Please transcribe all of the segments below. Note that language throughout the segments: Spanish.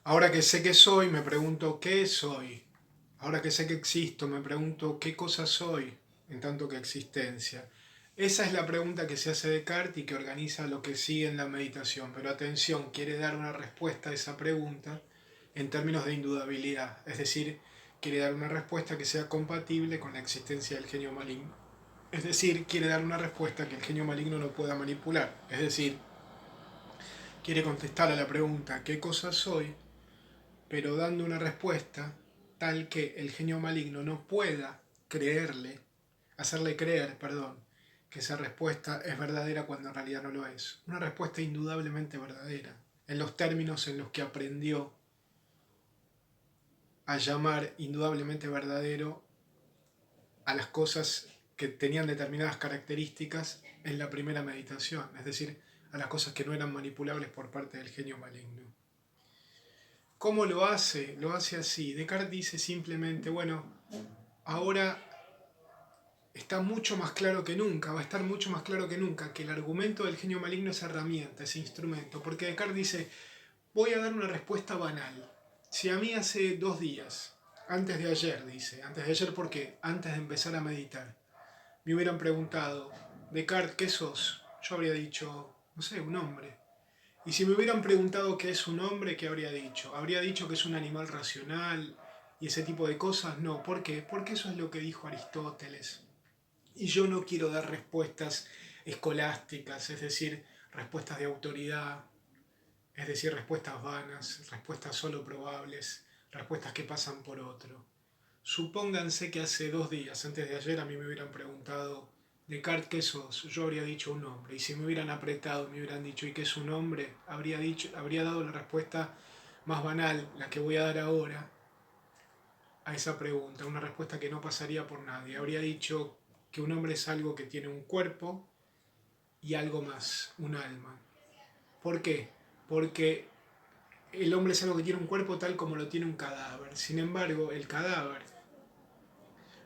Ahora que sé que soy, me pregunto qué soy. Ahora que sé que existo, me pregunto qué cosa soy en tanto que existencia. Esa es la pregunta que se hace Descartes y que organiza lo que sigue en la meditación. Pero atención, quiere dar una respuesta a esa pregunta en términos de indudabilidad. Es decir, quiere dar una respuesta que sea compatible con la existencia del genio maligno. Es decir, quiere dar una respuesta que el genio maligno no pueda manipular. Es decir, quiere contestar a la pregunta ¿qué cosa soy? Pero dando una respuesta tal que el genio maligno no pueda creerle, hacerle creer, perdón, que esa respuesta es verdadera cuando en realidad no lo es. Una respuesta indudablemente verdadera, en los términos en los que aprendió a llamar indudablemente verdadero a las cosas que tenían determinadas características en la primera meditación, es decir, a las cosas que no eran manipulables por parte del genio maligno. ¿Cómo lo hace? Lo hace así. Descartes dice simplemente, bueno, ahora está mucho más claro que nunca, va a estar mucho más claro que nunca que el argumento del genio maligno es herramienta, es instrumento. Porque Descartes dice, voy a dar una respuesta banal. Si a mí hace 2 días, antes de ayer, dice, antes de ayer, ¿por qué? Antes de empezar a meditar, me hubieran preguntado, Descartes, ¿qué sos? Yo habría dicho, no sé, un hombre. Y si me hubieran preguntado qué es un hombre, ¿qué habría dicho? ¿Habría dicho que es un animal racional y ese tipo de cosas? No, ¿por qué? Porque eso es lo que dijo Aristóteles. Y yo no quiero dar respuestas escolásticas, es decir, respuestas de autoridad, es decir, respuestas vanas, respuestas solo probables, respuestas que pasan por otro. Supónganse que hace 2 días, antes de ayer, a mí me hubieran preguntado, Descartes, ¿qué sos? Yo habría dicho un hombre. Y si me hubieran apretado, me hubieran dicho, ¿y qué es un hombre? Habría dado la respuesta más banal, la que voy a dar ahora, a esa pregunta. Una respuesta que no pasaría por nadie. Habría dicho que un hombre es algo que tiene un cuerpo y algo más, un alma. ¿Por qué? Porque el hombre es algo que tiene un cuerpo tal como lo tiene un cadáver. Sin embargo, el cadáver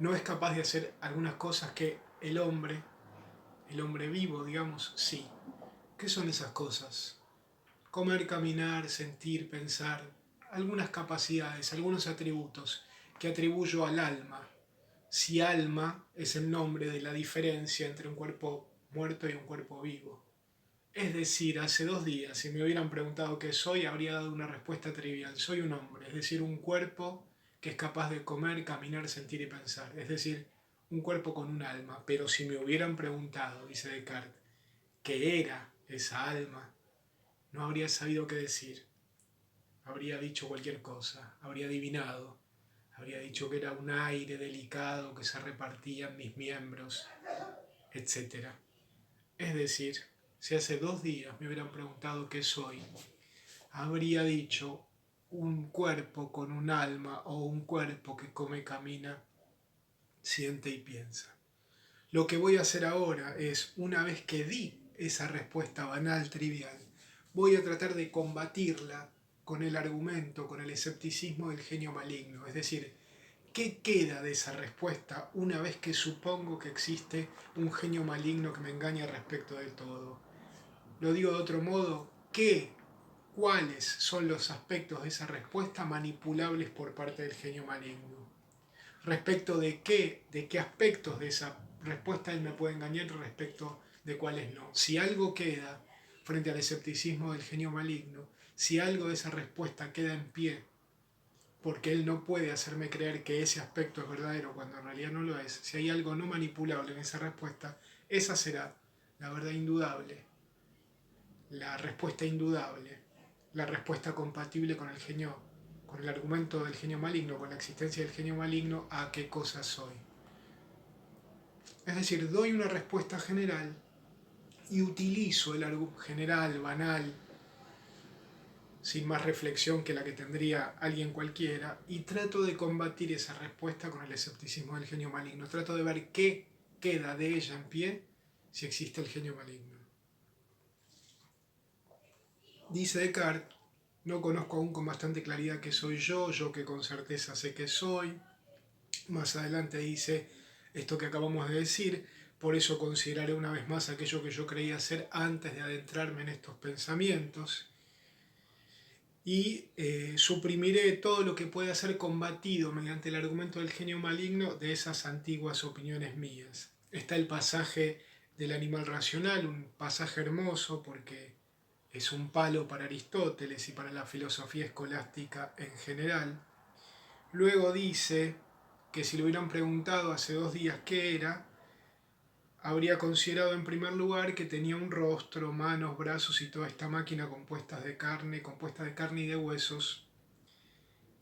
no es capaz de hacer algunas cosas que el hombre vivo, digamos, sí. ¿Qué son esas cosas? Comer, caminar, sentir, pensar, algunas capacidades, algunos atributos que atribuyo al alma. Si alma es el nombre de la diferencia entre un cuerpo muerto y un cuerpo vivo. Es decir, hace 2 días, si me hubieran preguntado qué soy, habría dado una respuesta trivial. Soy un hombre, es decir, un cuerpo que es capaz de comer, caminar, sentir y pensar. Es decir, un cuerpo con un alma. Pero si me hubieran preguntado, dice Descartes, qué era esa alma, no habría sabido qué decir. Habría dicho cualquier cosa, habría adivinado, habría dicho que era un aire delicado que se repartía en mis miembros, etcétera. Es decir, si hace 2 días me hubieran preguntado qué soy, habría dicho un cuerpo con un alma o un cuerpo que come, camina, siente y piensa. Lo que voy a hacer ahora es, una vez que di esa respuesta banal, trivial, voy a tratar de combatirla con el argumento, con el escepticismo del genio maligno. Es decir, ¿qué queda de esa respuesta una vez que supongo que existe un genio maligno que me engaña respecto de todo? Lo digo de otro modo, ¿cuáles son los aspectos de esa respuesta manipulables por parte del genio maligno? Respecto de qué aspectos de esa respuesta él me puede engañar y respecto de cuáles no. Si algo queda frente al escepticismo del genio maligno, si algo de esa respuesta queda en pie, porque él no puede hacerme creer que ese aspecto es verdadero cuando en realidad no lo es, si hay algo no manipulable en esa respuesta, esa será la verdad indudable, la respuesta indudable, la respuesta compatible con el argumento del genio maligno, con la existencia del genio maligno a qué cosa soy. Es decir, doy una respuesta general y utilizo el argumento general, banal, sin más reflexión que la que tendría alguien cualquiera, y trato de combatir esa respuesta con el escepticismo del genio maligno. Trato de ver qué queda de ella en pie si existe el genio maligno. Dice Descartes, no conozco aún con bastante claridad qué soy yo que con certeza sé que soy. Más adelante dice esto que acabamos de decir, por eso consideraré una vez más aquello que yo creía ser antes de adentrarme en estos pensamientos. y suprimiré todo lo que pueda ser combatido mediante el argumento del genio maligno de esas antiguas opiniones mías. Está el pasaje del animal racional, un pasaje hermoso porque es un palo para Aristóteles y para la filosofía escolástica en general. Luego dice que si le hubieran preguntado hace 2 días qué era, habría considerado en primer lugar que tenía un rostro, manos, brazos y toda esta máquina compuesta de carne y de huesos,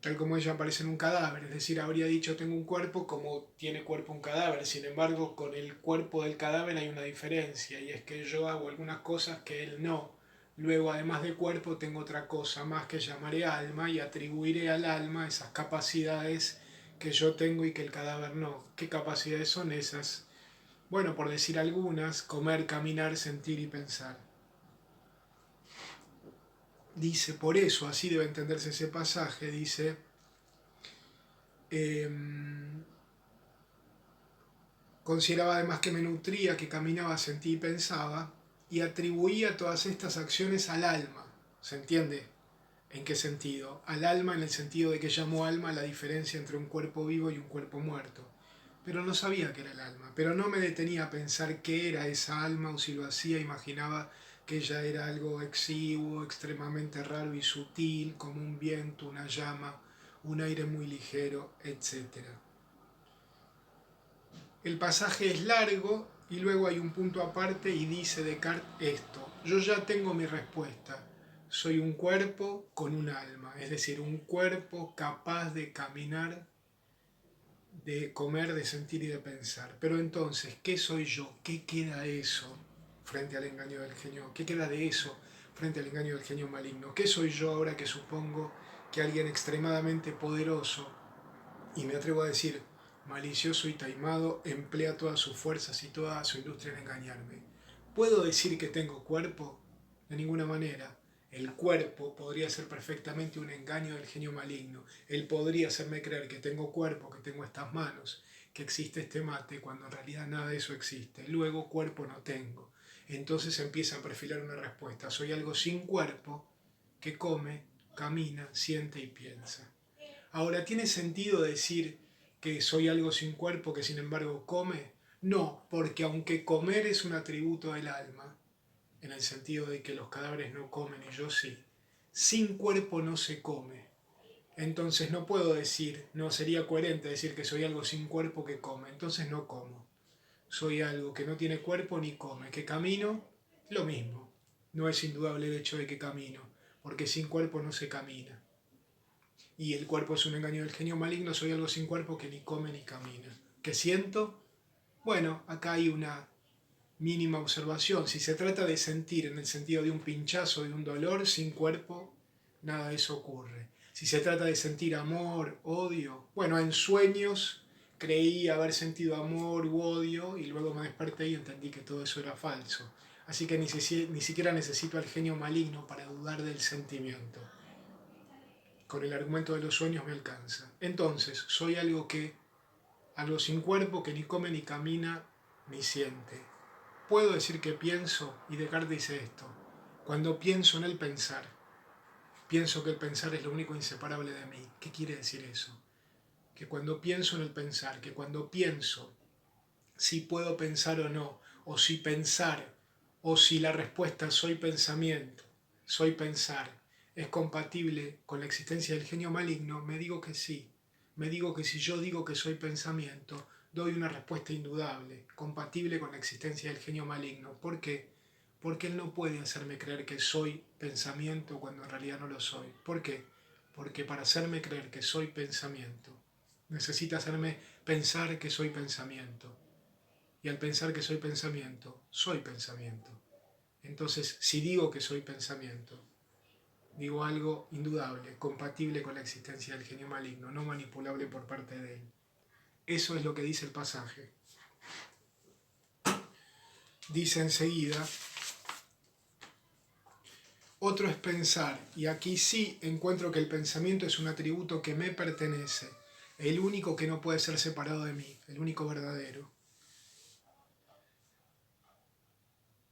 tal como ella aparece en un cadáver. Es decir, habría dicho tengo un cuerpo como tiene cuerpo un cadáver. Sin embargo, con el cuerpo del cadáver hay una diferencia, y es que yo hago algunas cosas que él no. Luego, además de cuerpo, tengo otra cosa más que llamaré alma, y atribuiré al alma esas capacidades que yo tengo y que el cadáver no. ¿Qué capacidades son esas? Bueno, por decir algunas: comer, caminar, sentir y pensar. Dice, por eso, así debe entenderse ese pasaje, dice, consideraba además que me nutría, que caminaba, sentía y pensaba, y atribuía todas estas acciones al alma. ¿Se entiende? ¿En qué sentido? Al alma, en el sentido de que llamó alma la diferencia entre un cuerpo vivo y un cuerpo muerto. Pero no sabía que era el alma, pero no me detenía a pensar qué era esa alma, o si lo hacía imaginaba que ella era algo exiguo, extremadamente raro y sutil, como un viento, una llama, un aire muy ligero, etc. El pasaje es largo y luego hay un punto aparte y dice Descartes esto: yo ya tengo mi respuesta, soy un cuerpo con un alma, es decir, un cuerpo capaz de caminar, de comer, de sentir y de pensar. Pero entonces, ¿qué soy yo? ¿Qué queda de eso frente al engaño del genio? ¿Qué queda de eso frente al engaño del genio maligno? ¿Qué soy yo ahora que supongo que alguien extremadamente poderoso, y me atrevo a decir malicioso y taimado, emplea todas sus fuerzas y toda su industria en engañarme? ¿Puedo decir que tengo cuerpo? De ninguna manera. El cuerpo podría ser perfectamente un engaño del genio maligno. Él podría hacerme creer que tengo cuerpo, que tengo estas manos, que existe este mate, cuando en realidad nada de eso existe. Luego cuerpo no tengo. Entonces empieza a perfilar una respuesta: soy algo sin cuerpo que come, camina, siente y piensa. Ahora, ¿tiene sentido decir que soy algo sin cuerpo que sin embargo come? No, porque aunque comer es un atributo del alma, en el sentido de que los cadáveres no comen y yo sí, sin cuerpo no se come. Entonces no puedo decir, no sería coherente decir que soy algo sin cuerpo que come, entonces no como. Soy algo que no tiene cuerpo ni come, que camino, lo mismo. No es indudable el hecho de que camino, porque sin cuerpo no se camina. Y el cuerpo es un engaño del genio maligno, soy algo sin cuerpo que ni come ni camina. ¿Qué siento? Bueno, acá hay una mínima observación. Si se trata de sentir en el sentido de un pinchazo, de un dolor, sin cuerpo, nada de eso ocurre. Si se trata de sentir amor, odio, bueno, en sueños creí haber sentido amor u odio y luego me desperté y entendí que todo eso era falso. Así que ni siquiera necesito al genio maligno para dudar del sentimiento. Con el argumento de los sueños me alcanza. Entonces, soy algo sin cuerpo que ni come ni camina ni siente. Puedo decir que pienso, y Descartes dice esto: cuando pienso en el pensar, pienso que el pensar es lo único inseparable de mí. ¿Qué quiere decir eso? Que cuando pienso en el pensar, que cuando pienso si puedo pensar o no, o si pensar, o si la respuesta soy pensamiento, soy pensar, es compatible con la existencia del genio maligno, me digo que sí. Me digo que si yo digo que soy pensamiento, doy una respuesta indudable, compatible con la existencia del genio maligno. ¿Por qué? Porque él no puede hacerme creer que soy pensamiento cuando en realidad no lo soy. ¿Por qué? Porque para hacerme creer que soy pensamiento, necesita hacerme pensar que soy pensamiento. Y al pensar que soy pensamiento. Entonces, si digo que soy pensamiento, digo algo indudable, compatible con la existencia del genio maligno, no manipulable por parte de él. Eso es lo que dice el pasaje. Dice enseguida, otro es pensar, y aquí sí encuentro que el pensamiento es un atributo que me pertenece, el único que no puede ser separado de mí, el único verdadero.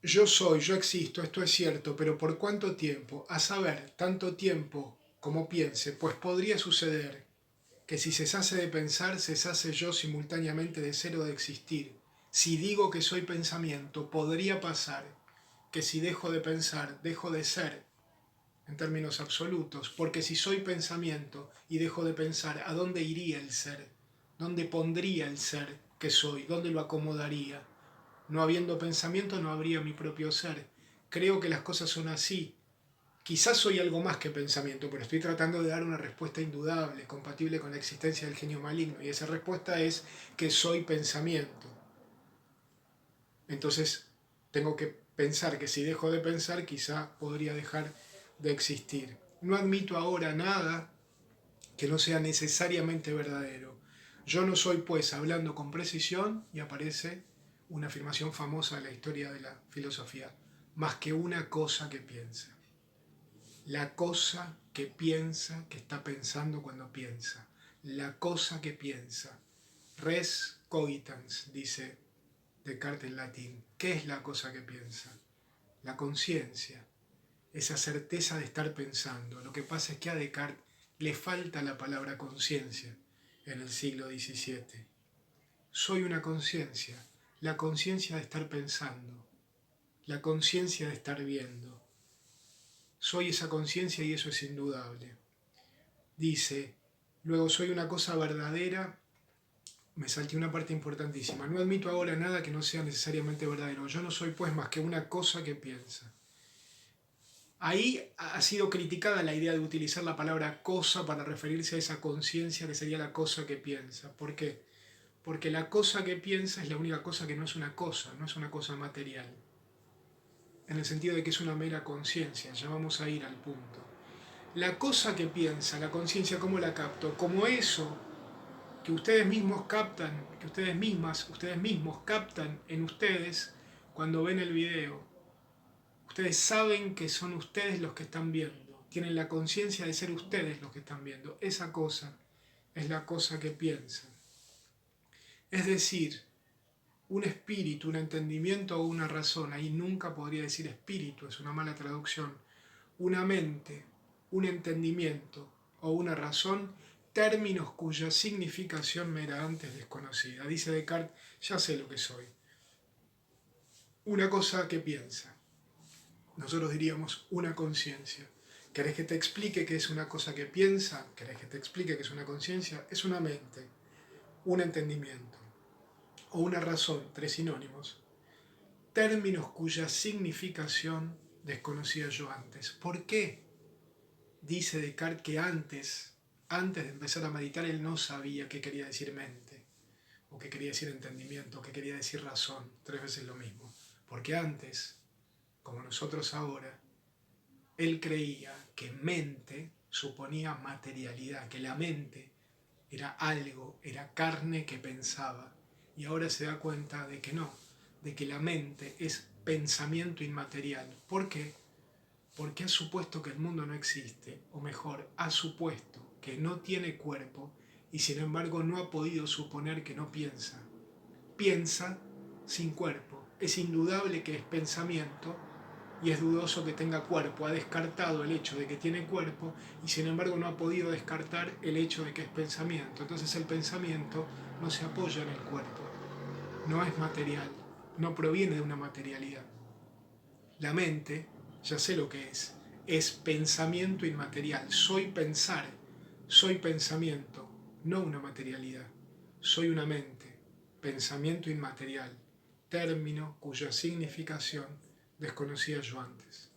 Yo soy, yo existo, esto es cierto, pero ¿por cuánto tiempo? A saber, tanto tiempo como piense, pues podría suceder que si cesase de pensar, cesase yo simultáneamente de ser o de existir. Si digo que soy pensamiento, podría pasar que si dejo de pensar, dejo de ser en términos absolutos, porque si soy pensamiento y dejo de pensar, ¿a dónde iría el ser? ¿Dónde pondría el ser que soy? ¿Dónde lo acomodaría? No habiendo pensamiento no habría mi propio ser. Creo que las cosas son así. Quizás soy algo más que pensamiento, pero estoy tratando de dar una respuesta indudable, compatible con la existencia del genio maligno, y esa respuesta es que soy pensamiento. Entonces tengo que pensar que si dejo de pensar, quizá podría dejar de existir. No admito ahora nada que no sea necesariamente verdadero. Yo no soy, pues, hablando con precisión, y aparece una afirmación famosa de la historia de la filosofía, más que una cosa que piensa. La cosa que piensa, que está pensando cuando piensa. La cosa que piensa. Res cogitans, dice Descartes en latín. ¿Qué es la cosa que piensa? La conciencia, esa certeza de estar pensando. Lo que pasa es que a Descartes le falta la palabra conciencia en el siglo XVII. Soy una conciencia, la conciencia de estar pensando, la conciencia de estar viendo. Soy esa conciencia y eso es indudable. Dice, luego soy una cosa verdadera. Me salté una parte importantísima. No admito ahora nada que no sea necesariamente verdadero. Yo no soy pues más que una cosa que piensa. Ahí ha sido criticada la idea de utilizar la palabra cosa para referirse a esa conciencia que sería la cosa que piensa. ¿Por qué? Porque la cosa que piensa es la única cosa que no es una cosa, no es una cosa material. En el sentido de que es una mera conciencia. Ya vamos a ir al punto. La cosa que piensa, la conciencia, ¿cómo la capto? Como eso que ustedes mismos captan, que ustedes mismos captan en ustedes cuando ven el video. Ustedes saben que son ustedes los que están viendo. Tienen la conciencia de ser ustedes los que están viendo. Esa cosa es la cosa que piensan. Es decir, un espíritu, un entendimiento o una razón, ahí nunca podría decir espíritu, es una mala traducción, una mente, un entendimiento o una razón, términos cuya significación me era antes desconocida. Dice Descartes, ya sé lo que soy. Una cosa que piensa. Nosotros diríamos una conciencia. ¿Querés que te explique qué es una cosa que piensa? ¿Querés que te explique qué es una conciencia? Es una mente, un entendimiento o una razón, tres sinónimos. Términos cuya significación desconocía yo antes. ¿Por qué? Dice Descartes que antes de empezar a meditar, él no sabía qué quería decir mente, o qué quería decir entendimiento, o qué quería decir razón, tres veces lo mismo. Porque antes, como nosotros ahora, él creía que mente suponía materialidad, que la mente era algo, era carne que pensaba. Y ahora se da cuenta de que no, de que la mente es pensamiento inmaterial. ¿Por qué? Porque ha supuesto que el mundo no existe, o mejor, ha supuesto que no tiene cuerpo y sin embargo no ha podido suponer que no piensa. Piensa sin cuerpo. Es indudable que es pensamiento y es dudoso que tenga cuerpo. Ha descartado el hecho de que tiene cuerpo y sin embargo no ha podido descartar el hecho de que es pensamiento. Entonces el pensamiento no se apoya en el cuerpo, no es material, no proviene de una materialidad. La mente, ya sé lo que es pensamiento inmaterial. Soy pensar, soy pensamiento, no una materialidad. Soy una mente, pensamiento inmaterial, término cuya significación desconocía yo antes.